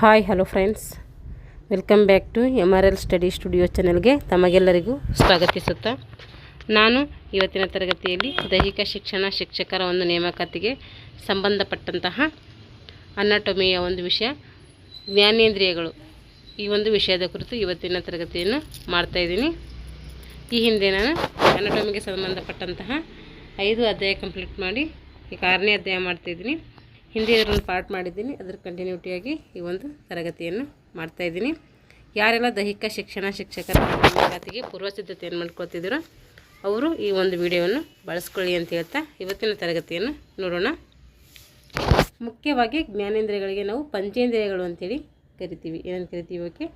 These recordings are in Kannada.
Hi hello friends, welcome back to MRL study studio ಚಾನೆಲ್ಗೆ ತಮಗೆಲ್ಲರಿಗೂ ಸ್ವಾಗತಿಸುತ್ತಾ ನಾನು ಇವತ್ತಿನ ತರಗತಿಯಲ್ಲಿ ದೈಹಿಕ ಶಿಕ್ಷಣ ಶಿಕ್ಷಕರ ಒಂದು ನೇಮಕಾತಿಗೆ ಸಂಬಂಧಪಟ್ಟಂತಹ ಅನಾಟಮಿಯ ಒಂದು ವಿಷಯ ಜ್ಞಾನೇಂದ್ರಿಯಗಳು ಈ ಒಂದು ವಿಷಯದ ಕುರಿತು ಇವತ್ತಿನ ತರಗತಿಯನ್ನು ಮಾಡ್ತಾಯಿದ್ದೀನಿ. ಈ ಹಿಂದೆ ನಾನು ಅನಾಟಮಿಗೆ ಸಂಬಂಧಪಟ್ಟಂತಹ 5 ಅಧ್ಯಾಯ ಕಂಪ್ಲೀಟ್ ಮಾಡಿ ಈಗ 6ನೇ ಅಧ್ಯಾಯ ಮಾಡ್ತಾಯಿದ್ದೀನಿ. ಹಿಂದೆ ಇದರನ್ನು ಪಾರ್ಟ್ ಮಾಡಿದ್ದೀನಿ, ಅದರ ಕಂಟಿನ್ಯೂಟಿಯಾಗಿ ಈ ಒಂದು ತರಗತಿಯನ್ನು ಮಾಡ್ತಾಯಿದ್ದೀನಿ. ಯಾರೆಲ್ಲ ದೈಹಿಕ ಶಿಕ್ಷಣ ಶಿಕ್ಷಕರ ನೇಮಕಾತಿಗೆ ಪೂರ್ವಸಿದ್ಧತೆಯನ್ನು ಮಾಡ್ಕೊಳ್ತಿದ್ದೀರೋ ಅವರು ಈ ಒಂದು ವಿಡಿಯೋವನ್ನು ಬಳಸ್ಕೊಳ್ಳಿ ಅಂತ ಹೇಳ್ತಾ ಇವತ್ತಿನ ತರಗತಿಯನ್ನು ನೋಡೋಣ. ಮುಖ್ಯವಾಗಿ ಜ್ಞಾನೇಂದ್ರಿಯಗಳಿಗೆ ನಾವು ಪಂಚೇಂದ್ರಿಯಗಳು ಅಂತೇಳಿ ಕರಿತೀವಿ. ಏನಂತ ಕರಿತೀವಿ? ಓಕೆ,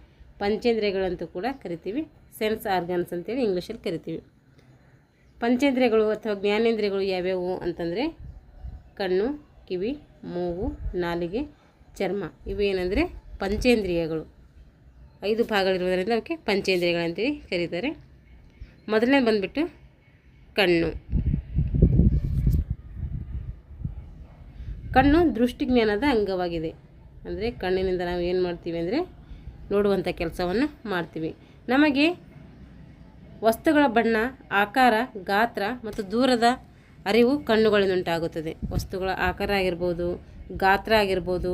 ಪಂಚೇಂದ್ರಿಯಗಳು ಅಂತೂ ಕೂಡ ಕರಿತೀವಿ. ಸೆನ್ಸ್ ಆರ್ಗನ್ಸ್ ಅಂತೇಳಿ ಇಂಗ್ಲೀಷಲ್ಲಿ ಕರಿತೀವಿ. ಪಂಚೇಂದ್ರಿಯಗಳು ಅಥವಾ ಜ್ಞಾನೇಂದ್ರಿಯಗಳು ಯಾವ್ಯಾವು ಅಂತಂದರೆ ಕಣ್ಣು, ಕಿವಿ, ಮೂಗು, ನಾಲಿಗೆ, ಚರ್ಮ. ಇವು ಏನಂದರೆ ಪಂಚೇಂದ್ರಿಯಗಳು. 5 ಭಾಗಗಳಿರುವುದರಿಂದ ಅವಕ್ಕೆ ಪಂಚೇಂದ್ರಿಯಗಳಂತೇಳಿ ಕರೀತಾರೆ. ಮೊದಲನೇ ಬಂದುಬಿಟ್ಟು ಕಣ್ಣು. ಕಣ್ಣು ದೃಷ್ಟಿಜ್ಞಾನದ ಅಂಗವಾಗಿದೆ. ಅಂದರೆ ಕಣ್ಣಿನಿಂದ ನಾವು ಏನು ಮಾಡ್ತೀವಿ ಅಂದರೆ ನೋಡುವಂಥ ಕೆಲಸವನ್ನು ಮಾಡ್ತೀವಿ. ನಮಗೆ ವಸ್ತುಗಳ ಬಣ್ಣ, ಆಕಾರ, ಗಾತ್ರ ಮತ್ತು ದೂರದ ಅರಿವು ಕಣ್ಣುಗಳಿಂದ ಉಂಟಾಗುತ್ತದೆ. ವಸ್ತುಗಳ ಆಕಾರ ಆಗಿರ್ಬೋದು, ಗಾತ್ರ ಆಗಿರ್ಬೋದು,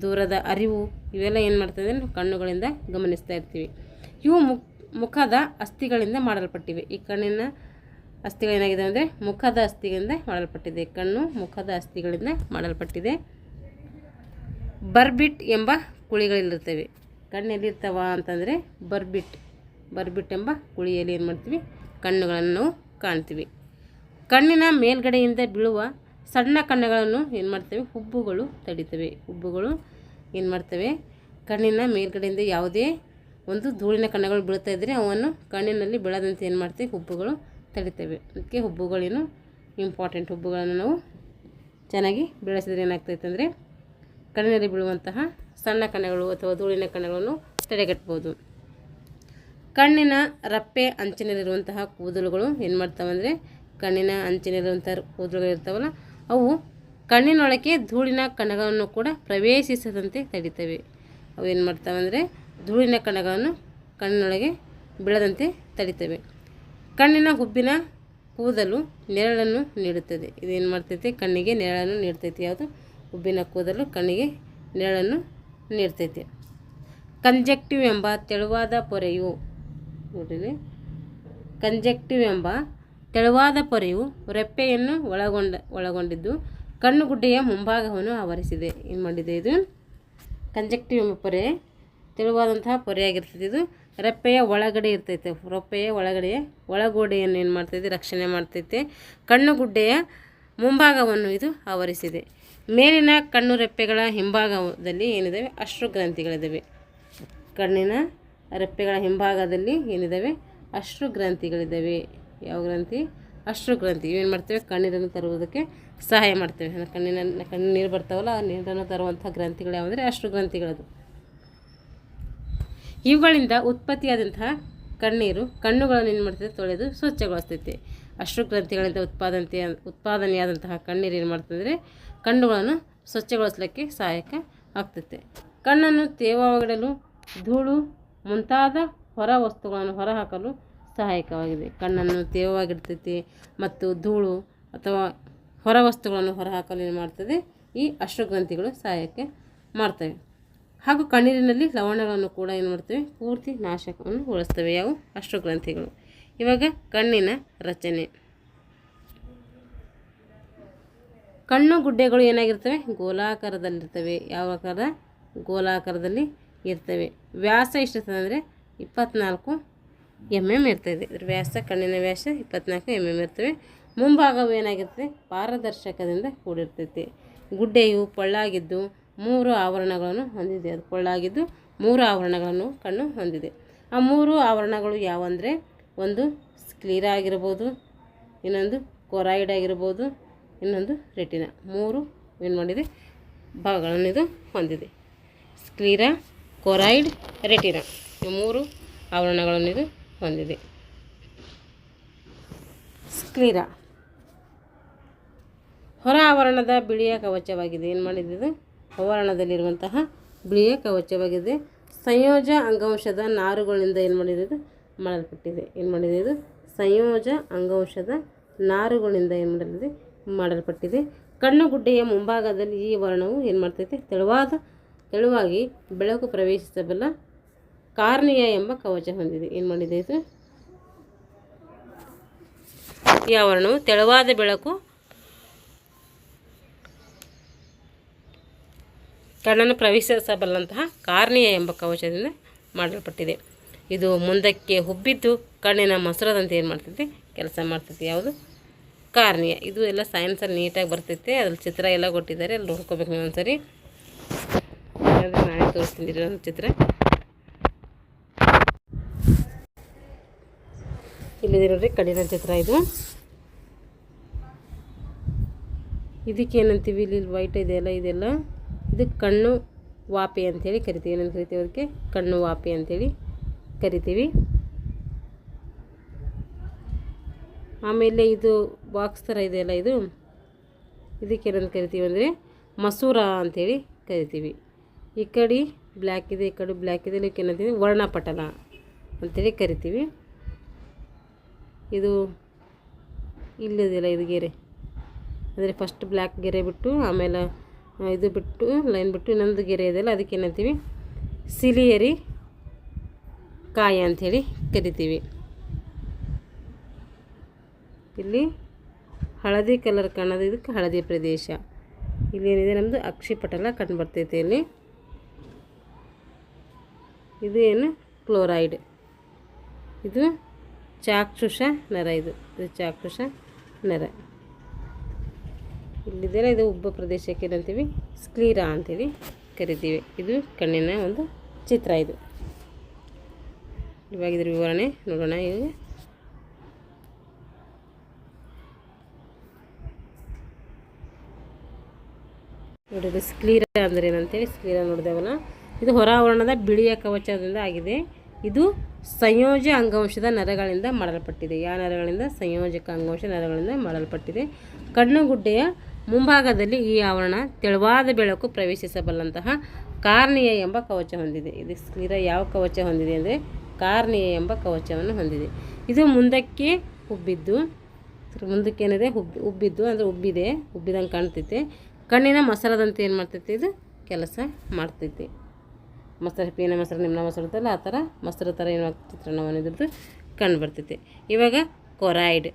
ದೂರದ ಅರಿವು ಇವೆಲ್ಲ ಏನು ಮಾಡ್ತದೆ ನಾವು ಕಣ್ಣುಗಳಿಂದ ಗಮನಿಸ್ತಾ ಇರ್ತೀವಿ. ಇವು ಮುಖದ ಅಸ್ಥಿಗಳಿಂದ ಮಾಡಲ್ಪಟ್ಟಿವೆ. ಈ ಕಣ್ಣಿನ ಅಸ್ಥಿಗಳೇನಾಗಿದೆ ಅಂದರೆ ಮುಖದ ಅಸ್ಥಿಗಳಿಂದ ಮಾಡಲ್ಪಟ್ಟಿದೆ. ಕಣ್ಣು ಮುಖದ ಅಸ್ಥಿಗಳಿಂದ ಮಾಡಲ್ಪಟ್ಟಿದೆ. ಬರ್ಬಿಟ್ ಎಂಬ ಕುಳಿಗಳಿರ್ತವೆ. ಕಣ್ಣೆಲ್ಲಿರ್ತವ ಅಂತಂದರೆ ಬರ್ಬಿಟ್ ಎಂಬ ಕುಳಿಯಲ್ಲಿ ಏನು ಮಾಡ್ತೀವಿ, ಕಣ್ಣುಗಳನ್ನು ನಾವು ಕಾಣ್ತೀವಿ. ಕಣ್ಣಿನ ಮೇಲ್ಗಡೆಯಿಂದ ಬೀಳುವ ಸಣ್ಣ ಕಣ್ಣುಗಳನ್ನು ಏನು ಮಾಡ್ತವೆ, ಹುಬ್ಬುಗಳು ತಡಿತವೆ. ಹುಬ್ಬುಗಳು ಏನು ಮಾಡ್ತವೆ, ಕಣ್ಣಿನ ಮೇಲ್ಗಡೆಯಿಂದ ಯಾವುದೇ ಒಂದು ಧೂಳಿನ ಕಣ್ಣುಗಳು ಬೀಳ್ತಾ ಇದ್ದರೆ ಅವನ್ನು ಕಣ್ಣಿನಲ್ಲಿ ಬೀಳದಂತೆ ಏನು ಮಾಡ್ತವೆ, ಹುಬ್ಬುಗಳು ತಡಿತವೆ. ಅದಕ್ಕೆ ಹುಬ್ಬುಗಳೇನು ಇಂಪಾರ್ಟೆಂಟ್. ಹುಬ್ಬುಗಳನ್ನು ನಾವು ಚೆನ್ನಾಗಿ ಬೆಳೆಸಿದ್ರೆ ಏನಾಗ್ತೈತೆ ಅಂದರೆ ಕಣ್ಣಿನಲ್ಲಿ ಬೀಳುವಂತಹ ಸಣ್ಣ ಕಣ್ಣುಗಳು ಅಥವಾ ಧೂಳಿನ ಕಣ್ಣುಗಳನ್ನು ತಡೆಗಟ್ಬೋದು. ಕಣ್ಣಿನ ರಪ್ಪೆ ಅಂಚಿನಲ್ಲಿರುವಂತಹ ಕೂದಲುಗಳು ಏನು ಮಾಡ್ತಾವಂದರೆ ಕಣ್ಣಿನ ಅಂಚಿನಲ್ಲಿರುವಂಥ ಕೂದಲುಗಳು ಇರ್ತಾವಲ್ಲ ಅವು ಕಣ್ಣಿನೊಳಗೆ ಧೂಳಿನ ಕಣಗಳನ್ನು ಕೂಡ ಪ್ರವೇಶಿಸದಂತೆ ತಡಿತವೆ. ಅವು ಏನು ಮಾಡ್ತಾವಂದರೆ ಧೂಳಿನ ಕಣಗಳನ್ನು ಕಣ್ಣಿನೊಳಗೆ ಬೀಳದಂತೆ ತಡಿತವೆ. ಕಣ್ಣಿನ ಹುಬ್ಬಿನ ಕೂದಲು ನೆರಳನ್ನು ನೀಡುತ್ತದೆ. ಇದೇನು ಮಾಡ್ತೈತೆ, ಕಣ್ಣಿಗೆ ನೆರಳನ್ನು ನೀಡ್ತೈತೆ. ಯಾವುದು? ಹುಬ್ಬಿನ ಕೂದಲು ಕಣ್ಣಿಗೆ ನೆರಳನ್ನು ನೀಡ್ತೈತೆ. ಕಂಜಕ್ಟಿವ್ ಎಂಬ ತೆಳುವಾದ ಪೊರೆಯು ನೋಡಿರಿ, ಕಂಜಕ್ಟಿವ್ ಎಂಬ ತೆಳುವಾದ ಪೊರೆಯು ರೆಪ್ಪೆಯನ್ನು ಒಳಗೊಂಡಿದ್ದು ಕಣ್ಣುಗುಡ್ಡೆಯ ಮುಂಭಾಗವನ್ನು ಆವರಿಸಿದೆ. ಏನು ಮಾಡಿದೆ ಇದು? ಕಂಜಕ್ಟಿವ್ ಎಂಬ ಪೊರೆ ತೆಳುವಾದಂತಹ ಪೊರೆಯಾಗಿರ್ತದೆ. ಇದು ರೆಪ್ಪೆಯ ಒಳಗಡೆ ಇರ್ತೈತೆ. ರೆಪ್ಪೆಯ ಒಳಗೋಡೆಯನ್ನು ಏನು ಮಾಡ್ತೈತೆ, ರಕ್ಷಣೆ ಮಾಡ್ತೈತೆ. ಕಣ್ಣುಗುಡ್ಡೆಯ ಮುಂಭಾಗವನ್ನು ಇದು ಆವರಿಸಿದೆ. ಮೇಲಿನ ಕಣ್ಣು ರೆಪ್ಪೆಗಳ ಹಿಂಭಾಗದಲ್ಲಿ ಏನಿದ್ದಾವೆ, ಅಶ್ರುಗ್ರಂಥಿಗಳಿದ್ದಾವೆ. ಕಣ್ಣಿನ ರೆಪ್ಪೆಗಳ ಹಿಂಭಾಗದಲ್ಲಿ ಏನಿದ್ದಾವೆ, ಅಶ್ರುಗ್ರಂಥಿಗಳಿದ್ದಾವೆ. ಯಾವ ಗ್ರಂಥಿ? ಅಶ್ರುಗ್ರಂಥಿ. ಇವೇನು ಮಾಡ್ತೇವೆ, ಕಣ್ಣೀರನ್ನು ತರುವುದಕ್ಕೆ ಸಹಾಯ ಮಾಡ್ತೇವೆ. ಕಣ್ಣು ನೀರು ಬರ್ತಾವಲ್ಲ, ಆ ನೀರನ್ನು ತರುವಂಥ ಗ್ರಂಥಿಗಳು ಯಾವುದಂದರೆ ಅಶ್ರುಗ್ರಂಥಿಗಳದು. ಇವುಗಳಿಂದ ಉತ್ಪತ್ತಿಯಾದಂತಹ ಕಣ್ಣೀರು ಕಣ್ಣುಗಳನ್ನು ಏನು ಮಾಡ್ತೈತೆ, ತೊಳೆದು ಸ್ವಚ್ಛಗೊಳಿಸ್ತೈತೆ. ಅಶ್ರುಗ್ರಂಥಿಗಳಿಂದ ಉತ್ಪಾದನೆಯಾದಂತಹ ಕಣ್ಣೀರು ಏನು ಮಾಡ್ತಂದರೆ ಕಣ್ಣುಗಳನ್ನು ಸ್ವಚ್ಛಗೊಳಿಸಲಿಕ್ಕೆ ಸಹಾಯಕ ಆಗ್ತೈತೆ. ಕಣ್ಣನ್ನು ತೇವವಾಗಿಡಲು, ಧೂಳು ಮುಂತಾದ ಹೊರ ವಸ್ತುಗಳನ್ನು ಹೊರಹಾಕಲು ಸಹಾಯಕವಾಗಿದೆ. ಕಣ್ಣನ್ನು ತೇವವಾಗಿಡ್ತೈತಿ ಮತ್ತು ಧೂಳು ಅಥವಾ ಹೊರ ವಸ್ತುಗಳನ್ನು ಹೊರಹಾಕಲು ಏನು ಮಾಡ್ತದೆ, ಈ ಅಶ್ರುಗ್ರಂಥಿಗಳು ಸಹಾಯಕ್ಕೆ ಮಾಡ್ತವೆ. ಹಾಗೂ ಕಣ್ಣೀರಿನಲ್ಲಿ ಲವಣಗಳನ್ನು ಕೂಡ ಏನು ಮಾಡ್ತವೆ, ಪೂರ್ತಿ ನಾಶಕವನ್ನು ಗೊಳಿಸ್ತವೆ. ಯಾವ? ಅಶ್ರುಗ್ರಂಥಿಗಳು. ಇವಾಗ ಕಣ್ಣಿನ ರಚನೆ. ಕಣ್ಣು ಗುಡ್ಡೆಗಳು ಏನಾಗಿರ್ತವೆ, ಗೋಲಾಕಾರದಲ್ಲಿರ್ತವೆ. ಯಾವ ಆಕಾರ? ಗೋಲಾಕಾರದಲ್ಲಿ ಇರ್ತವೆ. ವ್ಯಾಸ ಎಷ್ಟಿರ್ತದೆ 24 mm ಇರ್ತದೆ. ಇದ್ರ ವ್ಯಾಸ, ಕಣ್ಣಿನ ವ್ಯಾಸ 24 mm ಇರ್ತವೆ. ಮುಂಭಾಗವು ಏನಾಗಿರ್ತದೆ, ಪಾರದರ್ಶಕದಿಂದ ಕೂಡಿರ್ತೈತೆ. ಗುಡ್ಡೆಯು ಪೊಳ್ಳಾಗಿದ್ದು 3 ಆವರಣಗಳನ್ನು ಹೊಂದಿದೆ. ಅದು ಪೊಳ್ಳಾಗಿದ್ದು 3 ಆವರಣಗಳನ್ನು ಕಣ್ಣು ಹೊಂದಿದೆ. ಆ 3 ಆವರಣಗಳು ಯಾವಂದರೆ, ಒಂದು ಸ್ಕ್ಲೀರಾ ಆಗಿರ್ಬೋದು, ಇನ್ನೊಂದು ಕೊರಾಯ್ಡ್ ಆಗಿರ್ಬೋದು, ಇನ್ನೊಂದು ರೆಟಿನಾ. 3 ಏನು ಮಾಡಿದೆ, ಭಾಗಗಳನ್ನು ಇದು ಹೊಂದಿದೆ. ಸ್ಕ್ಲೀರಾ, ಕೊರಾಯ್ಡ್, ರೆಟಿನಾ ಈ 3 ಆವರಣಗಳನ್ನು ಇದು ಹೊಂದಿದೆ. ಸ್ಕ್ಲೀರಾ ಹೊರ ಆವರಣದ ಬಿಳಿಯ ಕವಚವಾಗಿದೆ. ಏನು ಮಾಡಿದ್ದು? ಆವರಣದಲ್ಲಿರುವಂತಹ ಬಿಳಿಯ ಕವಚವಾಗಿದೆ. ಸಂಯೋಜ ಅಂಗಾಂಶದ ನಾರುಗಳಿಂದ ಏನು ಮಾಡಿದೆ ಇದು ಮಾಡಲ್ಪಟ್ಟಿದೆ. ಏನು ಮಾಡಿದೆ ಇದು ಸಂಯೋಜ ಅಂಗಾಂಶದ ನಾರುಗಳಿಂದ ಏನು ಮಾಡಲಿದೆ ಮಾಡಲ್ಪಟ್ಟಿದೆ. ಕಣ್ಣುಗುಡ್ಡೆಯ ಮುಂಭಾಗದಲ್ಲಿ ಈ ವರ್ಣವು ಏನು ಮಾಡ್ತೈತೆ ತೆಳುವಾಗಿ ಬೆಳಕು ಪ್ರವೇಶಿಸಬಲ್ಲ ಕಾರ್ನಿಯ ಎಂಬ ಕವಚ ಹೊಂದಿದೆ. ಏನು ಮಾಡಿದೆ ಇದು ಈ ಆವರಣವು ತೆಳುವಾದ ಬೆಳಕು ಕಣ್ಣನ್ನು ಪ್ರವೇಶಿಸಬಲ್ಲಂತಹ ಕಾರ್ನಿಯ ಎಂಬ ಕವಚದಿಂದ ಮಾಡಲ್ಪಟ್ಟಿದೆ. ಇದು ಮುಂದಕ್ಕೆ ಹುಬ್ಬಿದ್ದು ಕಣ್ಣಿನ ಮಸೂರದಂತೆ ಏನು ಮಾಡ್ತೈತಿ ಕೆಲಸ ಮಾಡ್ತೈತಿ. ಯಾವುದು ಕಾರ್ನಿಯ. ಇದು ಎಲ್ಲ ಸೈನ್ಸಲ್ಲಿ ನೀಟಾಗಿ ಬರ್ತೈತೆ. ಅದ್ರಲ್ಲಿ ಚಿತ್ರ ಎಲ್ಲ ಕೊಟ್ಟಿದ್ದಾರೆ, ಅಲ್ಲಿ ನೋಡ್ಕೋಬೇಕು ನೀವು ಒಂದ್ಸರಿ. ನಾನೇ ತೋರಿಸ್ತೀನಿ ಒಂದು ಚಿತ್ರ. ಇಲ್ಲಿದೆ ನೋಡ್ರಿ ಕಣ್ಣಿನ ಚಿತ್ರ. ಇದಕ್ಕೆ ಏನಂತೀವಿ, ಇಲ್ಲಿ ವೈಟ್ ಇದೆಯಲ್ಲ ಇದೆಲ್ಲ ಇದು ಕಣ್ಣು ವಾಪಿ ಅಂಥೇಳಿ ಕರಿತೀವಿ. ಏನಂತ ಕರಿತೀವಿ ಅದಕ್ಕೆ ಕಣ್ಣು ವಾಪಿ ಅಂಥೇಳಿ ಕರಿತೀವಿ. ಆಮೇಲೆ ಇದು ಬಾಕ್ಸ್ ಥರ ಇದೆಯಲ್ಲ ಇದಕ್ಕೆ ಏನಂತ ಕರಿತೀವಿ ಅಂದರೆ ಮಸೂರ ಅಂಥೇಳಿ ಕರಿತೀವಿ. ಈ ಕಡೆ ಬ್ಲ್ಯಾಕ್ ಇದೆ, ಈ ಕಡೆ ಬ್ಲ್ಯಾಕ್ ಇದೆ, ಇದಕ್ಕೆ ಏನಂತೀವಿ ವರ್ಣಪಟಲ ಅಂಥೇಳಿ ಕರಿತೀವಿ. ಇದು ಇಲ್ಲಿದೆಯಲ್ಲ ಇದು ಗೆರೆ ಅಂದರೆ ಫಸ್ಟ್ ಬ್ಲ್ಯಾಕ್ ಗೆರೆ ಬಿಟ್ಟು ಆಮೇಲೆ ಇದು ಬಿಟ್ಟು ಲೈನ್ ಬಿಟ್ಟು ಇನ್ನೊಂದು ಗೆರೆ ಇದೆಯಲ್ಲ ಅದಕ್ಕೆ ಏನಂತೀವಿ ಸಿಲಿಯರಿ ಕಾಯ ಅಂಥೇಳಿ ಕರಿತೀವಿ. ಇಲ್ಲಿ ಹಳದಿ ಕಲರ್ ಕಾಣೋದು ಇದಕ್ಕೆ ಹಳದಿ ಪ್ರದೇಶ. ಇಲ್ಲಿ ಏನಿದೆ ನಮ್ಮದು ಅಕ್ಷಿಪಟಲ ಕಂಡು ಬರ್ತೈತೆ. ಇಲ್ಲಿ ಇದು ಏನು ಕ್ಲೋರೈಡ್. ಇದು ಚಾಕ್ಷುಷ ನರ. ಇದು ಚಾಕ್ಷುಷ ನರ. ಇಲ್ಲಿದೆಲ್ಲ ಇದು ಉಬ್ಬ ಪ್ರದೇಶಕ್ಕೆ ಏನಂತೀವಿ ಸ್ಕ್ಲೀರಾ ಅಂಥೇಳಿ ಕರಿತೀವಿ. ಇದು ಕಣ್ಣಿನ ಒಂದು ಚಿತ್ರ. ಇವಾಗ ಇದ್ರ ವಿವರಣೆ ನೋಡೋಣ. ಈಗ ನೋಡಿದ್ರೆ ಸ್ಕ್ಲೀರಾ ಅಂದರೆ ಏನಂತೇಳಿ ಸ್ಕ್ಲೀರಾ ನೋಡಿದೆವಲ್ಲ, ಇದು ಹೊರಾವರಣದ ಬಿಳಿಯ ಕವಚದಿಂದ ಆಗಿದೆ. ಇದು ಸಂಯೋಜ ಅಂಗಾಂಶದ ನರಗಳಿಂದ ಮಾಡಲ್ಪಟ್ಟಿದೆ. ಯಾವ ನರಗಳಿಂದ? ಸಂಯೋಜಕ ಅಂಗಾಂಶ ನರಗಳಿಂದ ಮಾಡಲ್ಪಟ್ಟಿದೆ. ಕಣ್ಣುಗುಡ್ಡೆಯ ಮುಂಭಾಗದಲ್ಲಿ ಈ ಆವರಣ ತೆಳುವಾದ ಬೆಳಕು ಪ್ರವೇಶಿಸಬಲ್ಲಂತಹ ಕಾರ್ನಿಯ ಎಂಬ ಕವಚ ಹೊಂದಿದೆ. ಇದು ಸ್ಕ್ಲೀರಾ ಯಾವ ಕವಚ ಹೊಂದಿದೆ ಅಂದರೆ ಕಾರ್ನಿಯ ಎಂಬ ಕವಚವನ್ನು ಹೊಂದಿದೆ. ಇದು ಮುಂದಕ್ಕೆ ಉಬ್ಬಿದ್ದು, ಮುಂದಕ್ಕೆ ಏನಿದೆ ಉಬ್ಬಿದ್ದು ಅಂದರೆ ಉಬ್ಬಿದಂಗೆ ಕಾಣ್ತೈತೆ. ಕಣ್ಣಿನ ಮಸರದಂತೆ ಏನು ಮಾಡ್ತೈತಿ ಇದು ಕೆಲಸ ಮಾಡ್ತೈತಿ. ಮೊಸರು ಪೀನ ಮೊಸರು ನಿಮ್ಮನ ಮೊಸರು ಇರ್ತಲ್ಲ ಆ ಥರ ಮೊಸರು ಥರ ಏನು ಚಿತ್ರಣವನ್ನು ಇದ್ರದ್ದು ಕಂಡು ಬರ್ತೈತಿ. ಇವಾಗ ಕೊರಾಯ್ಡ್.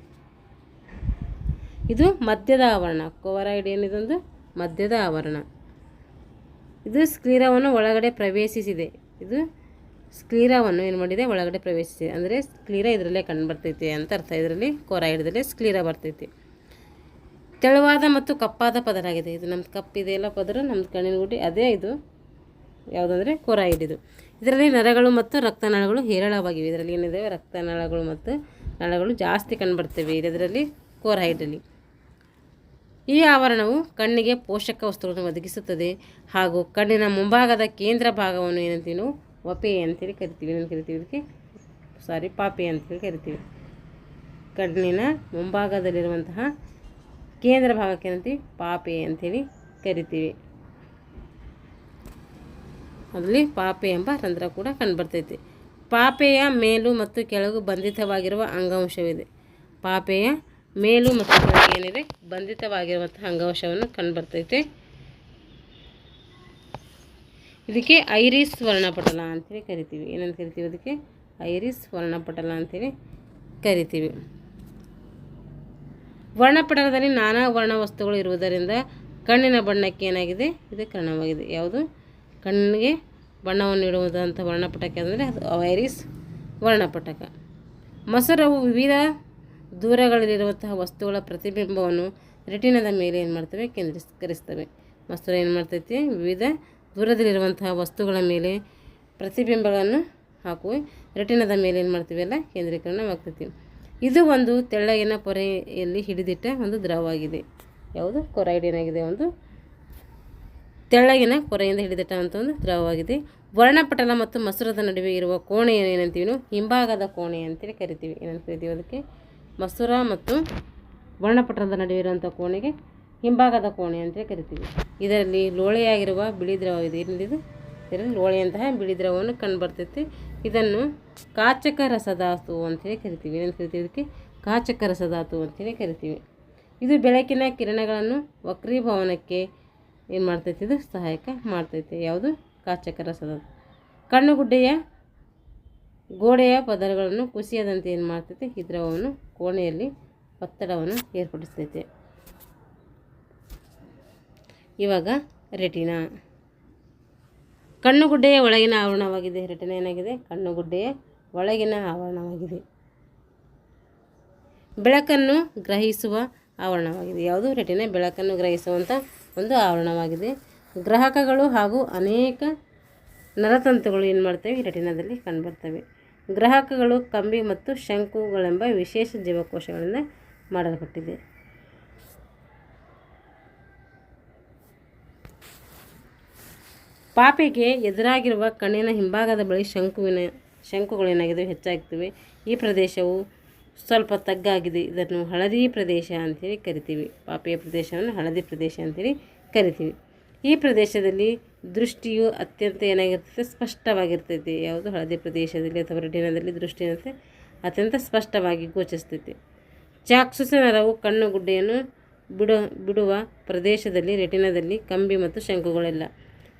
ಇದು ಮಧ್ಯದ ಆವರಣ. ಕೊರಾಯ್ಡ್ ಏನಿದೊಂದು ಮಧ್ಯದ ಆವರಣ. ಇದು ಸ್ಕ್ಲೀರಾವನ್ನು ಒಳಗಡೆ ಪ್ರವೇಶಿಸಿದೆ. ಇದು ಸ್ಕ್ಲೀರಾವನ್ನು ಏನು ಮಾಡಿದೆ ಒಳಗಡೆ ಪ್ರವೇಶಿಸಿದೆ ಅಂದರೆ ಸ್ಕ್ಲೀರಾ ಇದರಲ್ಲೇ ಕಂಡು ಬರ್ತೈತಿ ಅಂತ ಅರ್ಥ. ಇದರಲ್ಲಿ ಕೊರಾಯ್ಡ್ದಲ್ಲೇ ಸ್ಕ್ಲೀರಾ ಬರ್ತೈತಿ. ತೆಳುವಾದ ಮತ್ತು ಕಪ್ಪಾದ ಪದರ ಆಗಿದೆ. ಇದು ನಮ್ದು ಕಪ್ಪಿದೆಯಲ್ಲ ಪದರ ನಮ್ಮದು ಕಣ್ಣಿನ ಗುಡ್ಡೆ ಅದೇ ಇದು ಯಾವುದಂದರೆ ಕೊರಾಯ್ಡ್. ಇದರಲ್ಲಿ ನರಗಳು ಮತ್ತು ರಕ್ತನಾಳಗಳು ಹೇರಳವಾಗಿವೆ. ಇದರಲ್ಲಿ ಏನಿದೆ ರಕ್ತನಾಳಗಳು ಮತ್ತು ನಾಳಗಳು ಜಾಸ್ತಿ ಕಂಡುಬರ್ತವೆ ಇದರಲ್ಲಿ ಕೊರಾಯ್ಡಲ್ಲಿ. ಈ ಆವರಣವು ಕಣ್ಣಿಗೆ ಪೋಷಕ ವಸ್ತುಗಳನ್ನು ಒದಗಿಸುತ್ತದೆ ಹಾಗೂ ಕಣ್ಣಿನ ಮುಂಭಾಗದ ಕೇಂದ್ರ ಭಾಗವನ್ನು ಏನಂತೀವಿ ನಾವು ವಪೆ ಅಂತೇಳಿ ಕರಿತೀವಿ. ಏನಂತ ಕರಿತೀವಿ ಇದಕ್ಕೆ ಪಾಪೆ ಅಂತೇಳಿ ಕರಿತೀವಿ. ಕಣ್ಣಿನ ಮುಂಭಾಗದಲ್ಲಿರುವಂತಹ ಕೇಂದ್ರ ಭಾಗಕ್ಕೆ ಏನಂತೀವಿ ಪಾಪೆ ಅಂಥೇಳಿ ಕರಿತೀವಿ. ಅದರಲ್ಲಿ ಪಾಪೆ ಎಂಬ ರಂಧ್ರ ಕೂಡ ಕಂಡುಬರ್ತೈತಿ. ಪಾಪೆಯ ಮೇಲು ಮತ್ತು ಕೆಳಗು ಬಂಧಿತವಾಗಿರುವ ಅಂಗಾಂಶವಿದೆ. ಪಾಪೆಯ ಮೇಲು ಮತ್ತು ಕೆಳಗೆ ಏನಿದೆ ಬಂಧಿತವಾಗಿರುವಂತಹ ಅಂಗಾಂಶವನ್ನು ಕಂಡುಬರ್ತೈತೆ. ಇದಕ್ಕೆ ಐರಿಸ್ ವರ್ಣಪಟಲ ಅಂಥೇಳಿ ಕರಿತೀವಿ. ಏನಂತ ಕರಿತೀವಿ ಅದಕ್ಕೆ ಐರಿಸ್ ವರ್ಣಪಟಲ ಅಂಥೇಳಿ ಕರಿತೀವಿ. ವರ್ಣಪಟಲದಲ್ಲಿ ನಾನಾ ವರ್ಣ ವಸ್ತುಗಳು ಇರುವುದರಿಂದ ಕಣ್ಣಿನ ಬಣ್ಣಕ್ಕೆ ಏನಾಗಿದೆ ಇದು ಕಾರಣವಾಗಿದೆ. ಯಾವುದು ಕಣ್ಣಿಗೆ ಬಣ್ಣವನ್ನು ನೀಡುವುದಂಥ ವರ್ಣಪಟಕ ಅಂದರೆ ಅದು ಐರಿಸ್ ವರ್ಣಪಟಕ. ಮಸೂರವು ವಿವಿಧ ದೂರಗಳಲ್ಲಿರುವಂತಹ ವಸ್ತುಗಳ ಪ್ರತಿಬಿಂಬವನ್ನು ರೆಟಿನದ ಮೇಲೆ ಏನು ಮಾಡ್ತವೆ ಕೇಂದ್ರೀಕರಿಸ್ತವೆ. ಮಸೂರ ಏನು ಮಾಡ್ತೈತಿ ವಿವಿಧ ದೂರದಲ್ಲಿರುವಂತಹ ವಸ್ತುಗಳ ಮೇಲೆ ಪ್ರತಿಬಿಂಬಗಳನ್ನು ಹಾಕುವ ರೆಟಿನದ ಮೇಲೆ ಏನು ಮಾಡ್ತೀವಿ ಎಲ್ಲ ಕೇಂದ್ರೀಕರಣವಾಗ್ತೈತಿ. ಇದು ಒಂದು ತೆಳ್ಳಗಿನ ಪೊರೆಯಲ್ಲಿ ಹಿಡಿದಿಟ್ಟ ಒಂದು ದ್ರವವಾಗಿದೆ. ಯಾವುದು ಕೊರಾಯ್ಡ್ ಏನಾಗಿದೆ ಒಂದು ತೆಳ್ಳಗಿನ ಪೊರೆಯಿಂದ ಹಿಡಿದಿಟ್ಟಂಥ ಒಂದು ದ್ರವವಾಗಿದೆ. ವರ್ಣಪಟಲ ಮತ್ತು ಮಸೂರದ ನಡುವೆ ಇರುವ ಕೋಣೆ ಏನಂತೀವಿ ನಾವು ಹಿಂಭಾಗದ ಕೋಣೆ ಅಂತೇಳಿ ಕರಿತೀವಿ. ಏನಂತ ಕರಿತೀವಿ ಅದಕ್ಕೆ ಮಸೂರ ಮತ್ತು ವರ್ಣಪಟಲದ ನಡುವೆ ಇರುವಂಥ ಕೋಣೆಗೆ ಹಿಂಭಾಗದ ಕೋಣೆ ಅಂತೇಳಿ ಕರಿತೀವಿ. ಇದರಲ್ಲಿ ಲೋಳೆಯಾಗಿರುವ ಬಿಳಿ ದ್ರವವಿದೆ. ಏನಿದು ಇದರಲ್ಲಿ ಲೋಳೆಯಂತಹ ಬಿಳಿ ದ್ರವವನ್ನು ಕಂಡುಬರ್ತೈತಿ. ಇದನ್ನು ಕಾಚಕ ರಸಧಾತು ಅಂತೇಳಿ ಕರಿತೀವಿ. ಏನು ಕರಿತೀವಿ? ಇದಕ್ಕೆ ಕಾಚಕ ರಸಧಾತು ಅಂತೇಳಿ ಕರಿತೀವಿ. ಇದು ಬೆಳಕಿನ ಕಿರಣಗಳನ್ನು ವಕ್ರೀಭವನಕ್ಕೆ ಏನು ಮಾಡ್ತೈತಿ? ಇದು ಸಹಾಯಕ ಮಾಡ್ತೈತೆ. ಯಾವುದು? ಕಾಚಕ ರಸಧಾತು. ಕಣ್ಣುಗುಡ್ಡೆಯ ಗೋಡೆಯ ಪದರಗಳನ್ನು ಕುಸಿಯದಂತೆ ಏನು ಮಾಡ್ತೈತೆ? ಈ ದ್ರವವನ್ನು ಕೋಣೆಯಲ್ಲಿ ಒತ್ತಡವನ್ನು ಏರ್ಪಡಿಸ್ತೈತೆ. ಇವಾಗ ರೆಟಿನಾ ಕಣ್ಣುಗುಡ್ಡೆಯ ಒಳಗಿನ ಆವರಣವಾಗಿದೆ. ರೆಟಿನಾ ಏನಾಗಿದೆ? ಕಣ್ಣುಗುಡ್ಡೆಯ ಒಳಗಿನ ಆವರಣವಾಗಿದೆ. ಬೆಳಕನ್ನು ಗ್ರಹಿಸುವ ಆವರಣವಾಗಿದೆ. ಯಾವುದು? ರೆಟಿನಾ ಬೆಳಕನ್ನು ಗ್ರಹಿಸುವಂಥ ಒಂದು ಆವರಣವಾಗಿದೆ. ಗ್ರಾಹಕಗಳು ಹಾಗೂ ಅನೇಕ ನರತಂತುಗಳು ಏನು ಮಾಡ್ತವೆ? ರೆಟಿನಾದಲ್ಲಿ ಕಂಡುಬರ್ತವೆ. ಗ್ರಾಹಕಗಳು ಕಂಬಿ ಮತ್ತು ಶಂಕುಗಳೆಂಬ ವಿಶೇಷ ಜೀವಕೋಶಗಳಿಂದ ಮಾಡಲ್ಪಟ್ಟಿದೆ. ಪಾಪೆಗೆ ಎದುರಾಗಿರುವ ಕಣ್ಣಿನ ಹಿಂಭಾಗದ ಬಳಿ ಶಂಕುಗಳೇನಾಗಿವೆ? ಹೆಚ್ಚಾಗ್ತವೆ. ಈ ಪ್ರದೇಶವು ಸ್ವಲ್ಪ ತಗ್ಗಾಗಿದೆ. ಇದನ್ನು ಹಳದಿ ಪ್ರದೇಶ ಅಂಥೇಳಿ ಕರಿತೀವಿ. ಪಾಪೆಯ ಪ್ರದೇಶವನ್ನು ಹಳದಿ ಪ್ರದೇಶ ಅಂಥೇಳಿ ಕರಿತೀವಿ. ಈ ಪ್ರದೇಶದಲ್ಲಿ ದೃಷ್ಟಿಯು ಅತ್ಯಂತ ಏನಾಗಿರ್ತೈತೆ? ಸ್ಪಷ್ಟವಾಗಿರ್ತೈತಿ. ಯಾವುದು? ಹಳದಿ ಪ್ರದೇಶದಲ್ಲಿ ಅಥವಾ ರೆಟಿನಾದಲ್ಲಿ ದೃಷ್ಟಿ ಏನಂತೆ ಅತ್ಯಂತ ಸ್ಪಷ್ಟವಾಗಿ ಗೋಚರಿಸ್ತೈತಿ. ಚಾಕ್ಷುಷ ನರವು ಕಣ್ಣುಗುಡ್ಡೆಯನ್ನು ಬಿಡುವ ಪ್ರದೇಶದಲ್ಲಿ ರೆಟಿನಾದಲ್ಲಿ ಕಂಬಿ ಮತ್ತು ಶಂಕುಗಳಿಲ್ಲ.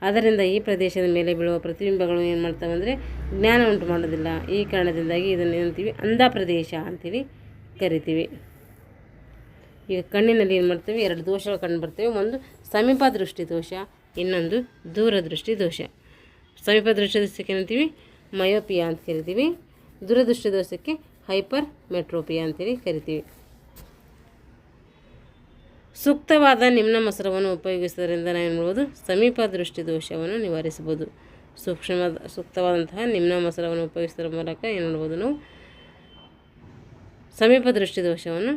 ಆದ್ದರಿಂದ ಈ ಪ್ರದೇಶದ ಮೇಲೆ ಬೀಳುವ ಪ್ರತಿಬಿಂಬಗಳು ಏನು ಮಾಡ್ತವೆ ಅಂದರೆ ಜ್ಞಾನ ಉಂಟು ಮಾಡೋದಿಲ್ಲ. ಈ ಕಾರಣದಿಂದಾಗಿ ಇದನ್ನು ಏನಂತೀವಿ? ಅಂಧ ಪ್ರದೇಶ ಅಂಥೇಳಿ ಕರಿತೀವಿ. ಈಗ ಕಣ್ಣಿನಲ್ಲಿ ಏನು ಮಾಡ್ತೀವಿ? ಎರಡು ದೋಷಗಳು ಕಂಡು ಬರ್ತವೆ. ಒಂದು ಸಮೀಪ ದೃಷ್ಟಿ ದೋಷ, ಇನ್ನೊಂದು ದೂರದೃಷ್ಟಿ ದೋಷ. ಸಮೀಪ ದೃಷ್ಟಿ ದೋಷಕ್ಕೆ ಏನಂತೀವಿ? ಮಯೋಪಿಯಾ ಅಂತ ಕರಿತೀವಿ. ದೂರದೃಷ್ಟಿ ದೋಷಕ್ಕೆ ಹೈಪರ್ ಮೆಟ್ರೋಪಿಯಾ ಅಂತೇಳಿ ಕರಿತೀವಿ. ಸೂಕ್ತವಾದ ನಿಮ್ನ ಮಸರವನ್ನು ಉಪಯೋಗಿಸುವುದರಿಂದ ನಾವು ಏನು ಮಾಡ್ಬೋದು? ಸಮೀಪ ದೃಷ್ಟಿ ದೋಷವನ್ನು ನಿವಾರಿಸಬಹುದು. ಸೂಕ್ತವಾದಂತಹ ನಿಮ್ನ ಮಸರವನ್ನು ಉಪಯೋಗಿಸುವುದರ ಮೂಲಕ ಏನು ಮಾಡ್ಬೋದು? ನಾವು ಸಮೀಪ ದೃಷ್ಟಿ ದೋಷವನ್ನು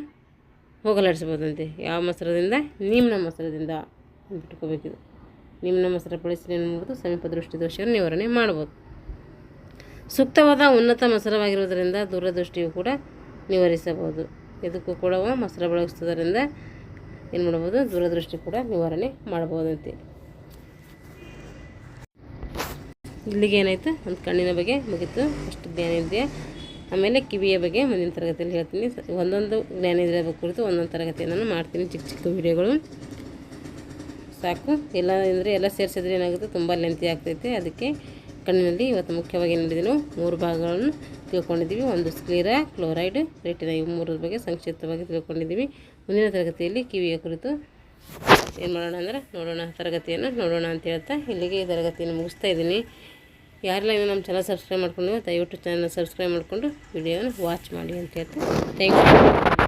ಹೋಗಲಾಡಿಸ್ಬೋದಂತೆ. ಯಾವ ಮಸರದಿಂದ? ನಿಮ್ನ ಮಸರದಿಂದ ಬಿಟ್ಕೋಬೇಕಿದು. ನಿಮ್ನ ಮಸರ ಬಳಸಿ ಏನು ಮಾಡ್ಬೋದು? ಸಮೀಪ ದೃಷ್ಟಿ ದೋಷವನ್ನು ನಿವಾರಣೆ ಮಾಡ್ಬೋದು. ಸೂಕ್ತವಾದ ಉನ್ನತ ಮಸರವಾಗಿರುವುದರಿಂದ ದೂರದೃಷ್ಟಿಯು ಕೂಡ ನಿವಾರಿಸಬಹುದು. ಇದಕ್ಕೂ ಕೂಡ ಮಸರ ಬಳಸುವುದರಿಂದ ಏನು ಮಾಡ್ಬೋದು? ದೂರದೃಷ್ಟಿ ಕೂಡ ನಿವಾರಣೆ ಮಾಡ್ಬೋದಂತೆ. ಇಲ್ಲಿಗೆ ಏನಾಯಿತು? ಒಂದು ಕಣ್ಣಿನ ಬಗ್ಗೆ ಮುಗಿತು. ಅಷ್ಟು ಜ್ಞಾನ ಇದೆಯಾ? ಆಮೇಲೆ ಕಿವಿಯ ಬಗ್ಗೆ ಮುಂದಿನ ತರಗತಿಯಲ್ಲಿ ಹೇಳ್ತೀನಿ. ಒಂದೊಂದು ಜ್ಞಾನ ಇದರ ಕುರಿತು ಒಂದೊಂದು ತರಗತಿಯನ್ನು ಮಾಡ್ತೀನಿ. ಚಿಕ್ಕ ಚಿಕ್ಕ ವಿಡಿಯೋಗಳು ಸಾಕು. ಎಲ್ಲ ಅಂದರೆ ಎಲ್ಲ ಸೇರಿಸಿದ್ರೆ ಏನಾಗುತ್ತೆ? ತುಂಬ ಲೆಂತಿ ಆಗ್ತೈತೆ. ಅದಕ್ಕೆ ಕಣ್ಣಿನಲ್ಲಿ ಇವತ್ತು ಮುಖ್ಯವಾಗಿ ಏನು ಮಾಡಿದ್ದೀವಿ? ನಾವು 3 ಭಾಗಗಳನ್ನು ತಿಳ್ಕೊಂಡಿದ್ದೀವಿ. ಒಂದು ಸ್ಕ್ಲೀರಾ, ಕ್ಲೋರೈಡ್, ರೆಟಿನಾ, ಇವು 3 ಬಗ್ಗೆ ಸಂಕ್ಷಿಪ್ತವಾಗಿ ತಿಳ್ಕೊಂಡಿದ್ದೀವಿ. ಮುಂದಿನ ತರಗತಿಯಲ್ಲಿ ಕಿವಿಯ ಕುರಿತು ಏನು ಮಾಡೋಣ ಅಂದರೆ ತರಗತಿಯನ್ನು ನೋಡೋಣ ಅಂತ ಹೇಳ್ತಾ ಇಲ್ಲಿಗೆ ಈ ತರಗತಿಯನ್ನು ಮುಗಿಸ್ತಾ ಇದ್ದೀನಿ. ಯಾರೆಲ್ಲ ಇನ್ನೂ ನಮ್ಮ ಚಾನಲ್ ಸಬ್ಸ್ಕ್ರೈಬ್ ಮಾಡ್ಕೊಂಡು ದಯವಿಟ್ಟು ಚಾನಲ್ ಸಬ್ಸ್ಕ್ರೈಬ್ ಮಾಡಿಕೊಂಡು ವಿಡಿಯೋನ ವಾಚ್ ಮಾಡಿ ಅಂತ ಹೇಳ್ತಾ ಥ್ಯಾಂಕ್ ಯು.